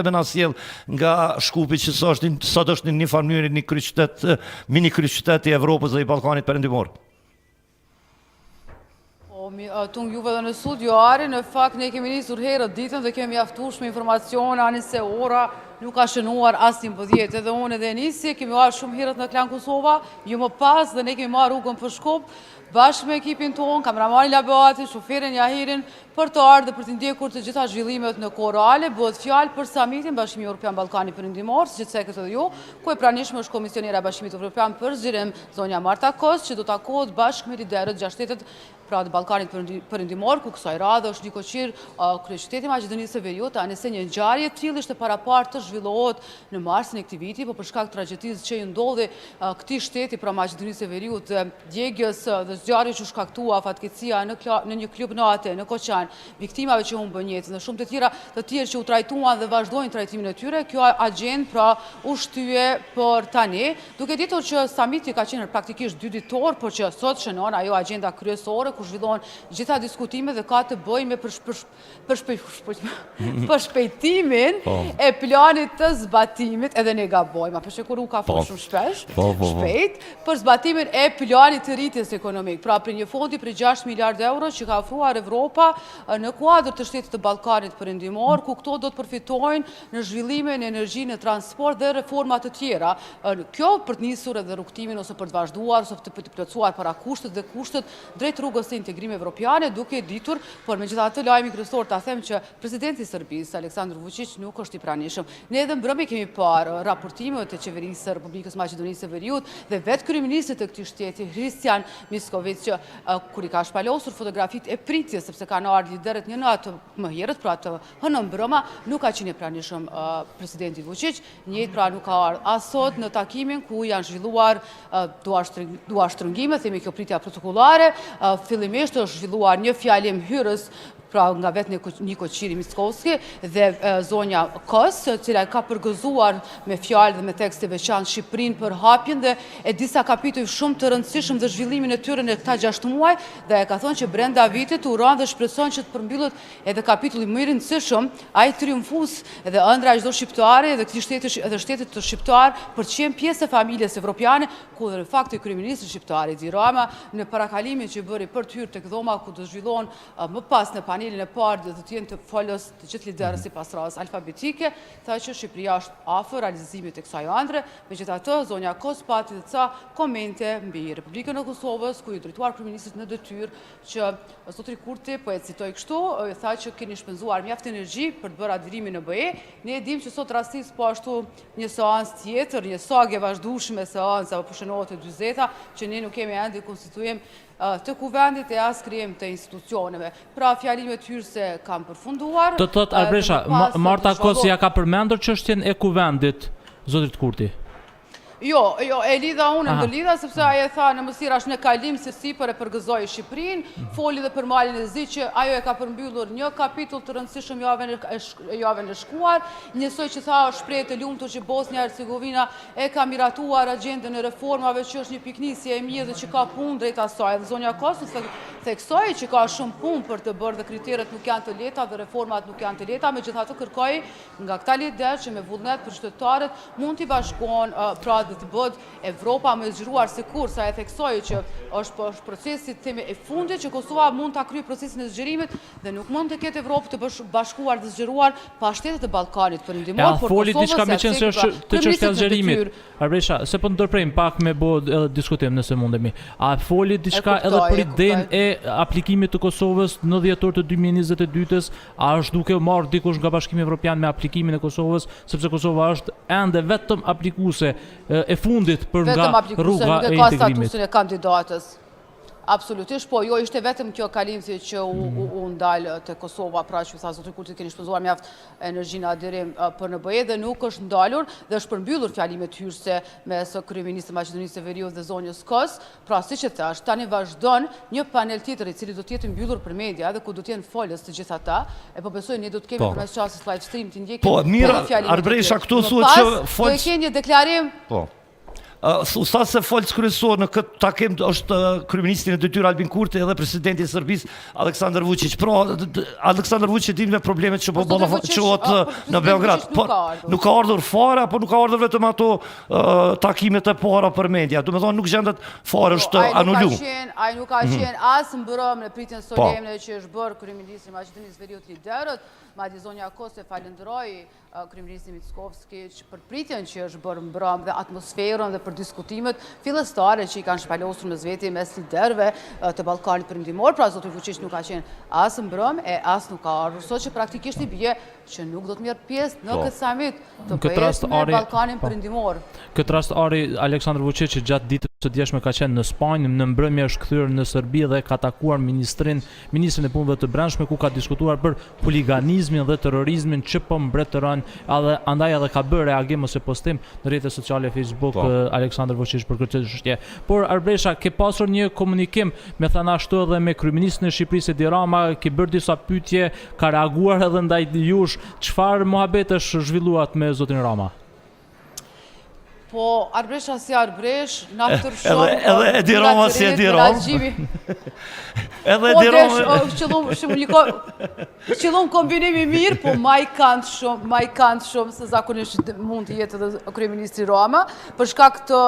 dhe na sjell nga Shkupi që sot është një farë një kryeqytet, mini kryeqytet i Evropës dhe i Ballkanit Perëndimor. Tung juve dhe në studio Ari, në fakt ne kemi nisur herët ditën dhe kemi mjaftuar me informacione ani se ora nuk ka shënuar as 11, edhe unë edhe nisi, kemi marrë shumë herët në Klan Kosova, ju më pas dhe ne kemi marrë rrugën për Shkup, bashkë me ekipin tonë, kameramanin Labati, shoferin Jahirin, për të ardhur dhe për të ndjekur të gjitha zhvillimet në kohë reale. Bëhet fjalë për samitin Bashkimi Evropian Ballkani Perëndimor, siç e këtë dhe ju, ku e pranishme është komisionera e Bashkimit Evropian për zgjerim zonja Marta Kos, që do të takohet bashkë me liderët 6 shtetet pra të Ballkanit Perëndimor, ku kësaj radhe është Nikoqir, kryeqyteti i Maqedonisë së Veriut, anëse një ngjarje e tillë ishte parapar të zhvillohet në marsin e këtij viti, por për shkak të tragjedisë që i ndodhi këtij shteti pra Maqedonisë së Veriut, djegjes dhe zjarrit që shkaktua fatkeqësia në një klub natë në Koçan, viktimave që humbën jetën dhe shumë të tjerë që u trajtuan dhe vazhdojnë trajtimin e tyre, kjo agjendë pra u shtyje për tani, duke ditur që samiti ka qenë praktikisht 2 ditor, por që sot shënon ajo agjenda kryesore ku zhvillohen gjitha diskutimet dhe ka të bëjë me për shpejtimin e planit të zbatimit, edhe ne gabojmë, për shkak ka folur shumë shpejt, për zbatimin e planit të rritjes ekonomik. Pra për një fondi për 6 miliard euro që ka ofruar Evropa në kuadër të shtetit të Ballkanit Perëndimor, ku këto do të përfitojnë në zhvillimin e energjinë, në transport dhe reforma të tjera. Kjo për të nisur edhe rrugtimin ose për të vazhduar ose për të plotësuar para kushtet dhe kushtet drejt rrugës së integrimit evropiane, duke ditur, por megjithatë lajmi kryesor ta them që presidenti i Serbisë Aleksandar Vučić nuk është i pranishëm. Ne edhe mbrëmje kemi parë raportimet e qeverisë së Republikës Maqedonisë së Veriut dhe vetë kryeministri të këtij shteti Hristijan Misković, kur i ka shpalosur fotografitë e pritjes sepse kanë ardhur liderët një natë më herët, pra të hënë mbrëma, nuk ka qenë i pranishëm presidenti Vučić. Njëjtë pra nuk ka ardhur as sot në takimin ku janë zhvilluar duashtrëngime, themi kjo pritja protokollare, fillimisht është zhvilluar një fjalim hyrës pra nga vetë Nikoqiri Miskovski dhe zonja Kos, cila ka përgëzuar me fjalë dhe me tekste veçantë Shqipërinë për hapjen dhe e disa kapituj shumë të rëndësishëm dhe zhvillimin e tyre në këta 6 muaj, dhe e ka thonë që brenda vitit uran dhe shpreson që të përmbyllet edhe kapitulli më i rëndësishëm, ai triumfues dhe ëndra çdo shqiptari dhe këtij shteti edhe shtetit të shqiptar për të qenë pjesë e familjes evropiane, ku në fakt kryeministri shqiptar Edi Rama në parakalimin që bëri për të hyrë tek dhoma ku do zhvillohen më pas në panelin e parë dhe do të jenë të folës të gjithë liderët sipas radhës alfabetike, tha që Shqipëria është afër realizimit të kësaj ëndre. Megjithatë, zonja Kos pati dhe ca komente mbi Republikën e Kosovës, ku i drejtuar kryeministrit në detyrë që zotri Kurti, po e citoj kështu, tha që keni shpenzuar mjaft energji për të bërë adherimin në BE. Ne e dimë që sot rastis po ashtu një seancë tjetër, një sagë vazhdueshme seancë apo pushënohet e 40 që ne nuk kemi ende konstituim të kuvendit e as krijem të institucioneve. Pra fjalimet hyrëse kanë përfunduar. Të thot Arbresha, Marta Kos ja ka përmendur çështjen e kuvendit, zotrit Kurti? Jo, e lidha unë ndërlidha, sepse ajo e tha në mësira është në kalim se sipër e përgëzoi Shqipërinë, foli dhe për Malin e Zi që ajo e ka përmbyllur një kapitull të rëndësishëm javën e shkuar, njësoj që tha është shprehje të lumtur që Bosnia Hercegovina e ka miratuar agjendën e reformave, që është një piknisje e mirë dhe që ka punë drejt asaj. Dhe zonja Kos theksoi që ka shumë punë për të bërë dhe kriteret nuk janë të lehta dhe reformat nuk janë të lehta, megjithatë kërkoi nga këta liderë që me vullnet për qytetarët mund t'i bashkohen pra dhe të bëhet Evropa më zgjeruar sikur sa e theksoi që është procesi themi e fundit që Kosova mund ta kryejë procesin e zgjerimit dhe nuk mund të ketë Evropë të bashkuar dhe zgjeruar pa shtetet e Ballkanit Perëndimor, por foli diçka me qenë se është të çështja e zgjerimit. Arbresha, se po ndërprejm pak me bë edhe diskutim nëse mundemi. A foli diçka edhe për idenë e aplikimit të Kosovës në dhjetor të 2022-s, a është duke marrë dikush nga Bashkimi Evropian me aplikimin e Kosovës, sepse Kosova është ende vetëm aplikuese e fundit për nga rruga e integrimit. Vetëm statusin e kandidatës. Absolutisht, po, jo ishte vetëm kjo kalimsi që u ndalë të Kosova, pra që tha zotri Kurti keni shpenzuar mjaft energjinë adherim për në BE dhe nuk është ndalur dhe është përmbyllur fjalimet hyrëse mes kryeministrit të Maqedonisë së Veriut dhe zonjës Kos. Pra siç e thash, tani vazhdon një panel tjetër i cili do të jetë mbyllur për media dhe ku do të jenë folës të gjithë ata. E po besoj ne do të kemi përmes çastit live stream të ndjekim. Po, mira, Arbresha këtu thuhet që do të kenë një deklarim. Po. Sa se folës kryesor në këtë takim është kryeministri në detyrë Albin Kurti edhe presidenti i Serbisë Aleksandar Vučić. Pra Aleksandar Vučić din me problemet që po ballafaqohet në Beograd. Nuk ka ardhur fare, apo nuk ka ardhur vetëm ato takimet e para për media. Do të thonë nuk gjendet fare, është anulu. Ai nuk ka qenë as mbrëm në pritjen solemne që është bërë kryeministri i Maqedonisë Veriut liderët, madje zonja Kosë falenderoi kryeministrin Mickovski për pritjen që është bërë mbrëm dhe atmosferën dhe për diskutimet fillestare që i kanë shpalosur mes veti mes liderëve të Ballkanit Perëndimor. Pra zoti Vučić nuk ka qenë as mbrëm e as nuk ka ardhur sot, që praktikisht i bie që nuk do të merr pjesë në këtë summit të PS me Ballkanin Perëndimor. Këtë rast ari Aleksandar Vučić gjatë ditës së djeshme ka qenë në Spanjë, në mbrëmje është kthyer në Serbi dhe ka takuar ministrin e punëve të brendshme, ku ka diskutuar për huliganizmin dhe terrorizmin që po mbretëron, andaj edhe ka bërë reagim ose postim në rrjetet sociale Facebook Aleksandar Vučić për këtë çështje. Por Arbresha, ke pasur një komunikim me thënë ashtu edhe me kryeministrin e Shqipërisë Edi Rama, ke bërë disa pyetje, ka reaguar edhe ndaj jush. Çfarë muhabetesh zhvilluat me zotin Rama? Po, Arbresha si Arbresh, naftër shumë... Edhe Edi Rama si Edi Rama. Edhe Edi Rama... Qëllon kombinimi mirë, po ma i kanë shumë se zakonisht mund të jetë edhe kryeministri Rama, për shkak të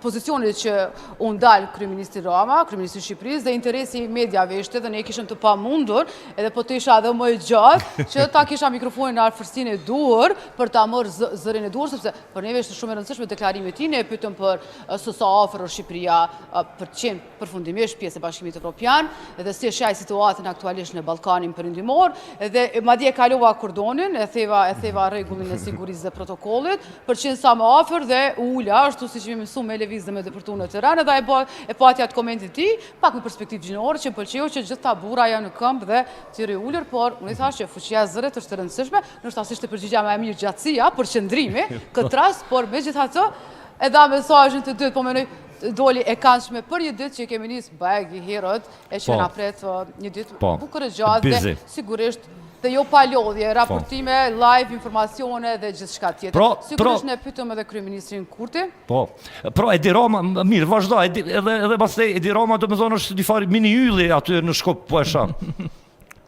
pozicionit që unë dalë kryeministri Rama, kryeministri Shqipërisë, dhe interesi i mediave ishte dhe ne kishëm të pamundur, edhe po të isha edhe më i gjatë, që ta kisha mikrofonin në arfërsinë e duhur për ta marrë zërin e duhur, sepse për neve ishte shumë e rëndësishme deklarimet tine, e pyetëm për sa afër është Shqipëria për të qenë përfundimisht pjesë e Bashkimit Evropian, dhe si shaj situatën aktualisht në Ballkanin Perëndimor, dhe madje kalova kordonin, e theva rregullin e sigurisë dhe protokollit, për të qenë sa më afër dhe ula ashtu siç jemi mësuar me lëvizje me depërtu në Tiranë, dhe e pati atë komentin e tij, pak me perspektivë gjinore që pëlqeu që gjithë ta burra janë në këmbë dhe thirrë ulur, por unë i thash që fuqia e zërit është e rëndësishme, ndoshta ishte përgjigjja më e mirë gjatësia për qëndrimi këtë rast, por megjithatë e dha mesazhin të dytë, po mendoj doli e këndshme për një ditë që kemi nisë bagi herët, e që na pret një ditë bukur e gjatë dhe sigurisht dhe jo pa lodhje, raportime, live, informacione dhe gjithçka tjetër. Sigurisht ne pyetëm edhe kryeministrin Kurti. Pra Edi Rama, mirë, vazhdo, edhe pastaj Edi Rama do të thonë është një farë mini ylli aty në Shkop, po e shoh.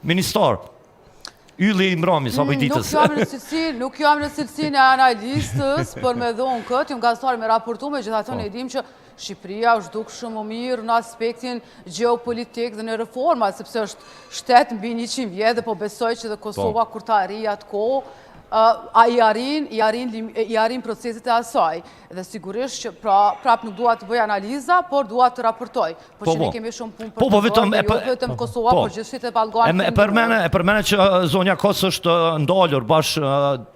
Ministar. Ylli i Mramis, apo i ditës. Nuk jam në cilësinë e analistës, për me dhonë këtë, ju gazetari me raportu, megjithatë ne dim që Shqipëria është duk shumë më mirë në aspektin geopolitik dhe në reforma, sepse është shtet mbi 100 vjet dhe po besoj që dhe Kosova kur ta arrijë atë kohë, i arrin proceset e asaj. Dhe sigurisht që prap nuk dua të bëj analiza, por dua të raportoj. Po që ne kemi shumë punë për të bërë, jo vetëm Kosova, por gjithësisht e Ballkanit. E përmene që zonja Kosë është ndalur bashkë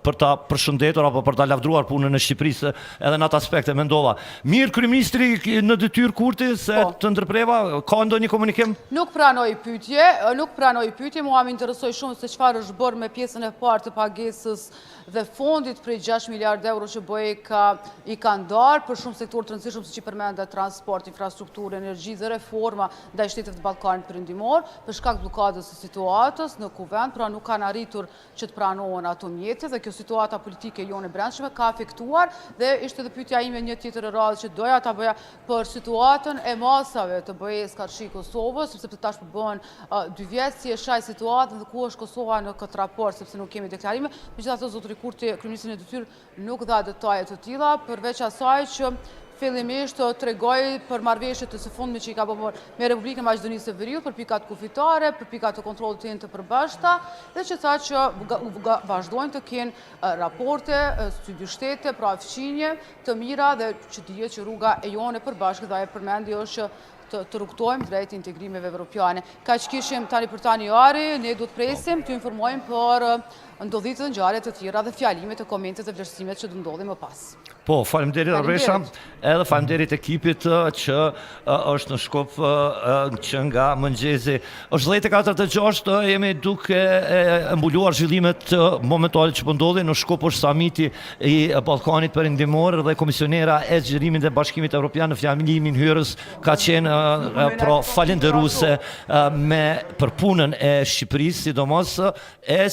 për ta përshëndetur apo për ta lavdruar punën e Shqipërisë edhe në atë aspekte mendova. Mirë, kryeministri në detyrë Kurti se të ndërpreva, ka ndonjë komunikim? Nuk pranoj pyetje, mua më interesoi shumë se çfarë është bërë me pjesën e parë të pagesës dhe fondit prej 6 miliard euro që BE i ka ndarë për shumë sektor të rëndësishëm siç i përmendet transport, infrastrukturë, energji dhe reforma ndaj shteteve të Ballkanit Perëndimor, për shkak të blokadës së situatës në kuvend, pra nuk kanë arritur që të pranohen ato mjete dhe kjo situata politike jonë e brendshme ka afektuar dhe ishte edhe pyetja ime një tjetër e radhës që doja ta bëja për situatën e masave të BE-s karshi Kosovës, sepse tash po bëhen 2 vjet si e shaj situatën dhe ku është Kosova në këtë raport, sepse nuk kemi deklarime. Megjithatë zotëri Kurti, kryeministri në detyrë, nuk dha detaje të tilla, përveç asaj që fillimisht të tregoj për marrëveshjet të së fundmi që i ka bërë me Republikën e Maqedonisë së Veriut për pikat kufitare, për pikat të kontrollit të jenë të përbashkëta, dhe që tha që vazhdojnë të kenë raporte, dy-shtete, pra fqinje të mira dhe që dihet që rruga e jone e përbashkët dhe e përmendi është të rrugtojmë drejt integrimeve evropiane. Ka që kishim tani për tani ari, ne du të presim të informojmë për ndodhit të ngjarje të tjera dhe fjalimet e komentet dhe vlerësimet që do ndodhin më pas. Po, faleminderit Arbresha, edhe faleminderit ekipit që është në Shkop që nga mëngjesi. Është 10:46, jemi duke mbuluar zhvillimet momentale që po ndodhin në Shkop. Është samiti i Ballkanit Perëndimor dhe komisionera e zgjerimit dhe Bashkimit Evropian në fjalimin hyrës ka qenë pra falenderuese për punën e Shqipërisë, sidomos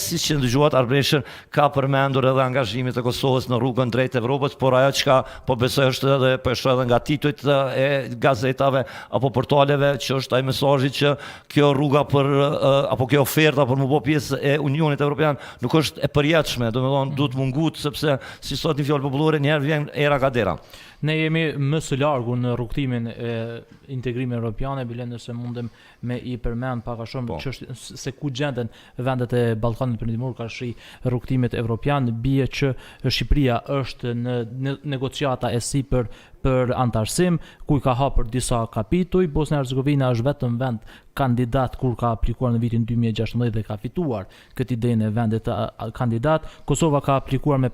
siç që dëgjuat Arbreshën ka përmendur edhe angazhimit e Kosovës në rrugën drejt Evropës, por ajo çka po besoj është edhe po shoh edhe nga titujt e gazetave apo portaleve që është ai mesazhi që kjo rruga apo kjo oferta për më bë pjesë e Unionit Evropian nuk është e përjetshme, domethënë duhet mungut sepse si sot një fjalë popullore njerë vjen era ka dera. Ne jemi më së largu në rrugtimin e integrimit evropian, bile nëse mundem me i përmend pak a shumë se ku gjenden vendet e Ballkanit Perëndimor ka shi rrugtimit evropian, bie që Shqipëria është në negociata e sipër për antarësim, ku i ka hapur disa kapituj. Bosnia Hercegovina është vetëm vend kandidat kur ka aplikuar në vitin 2016 dhe ka fituar këtë idenë e vendit kandidat. Kosova ka aplikuar me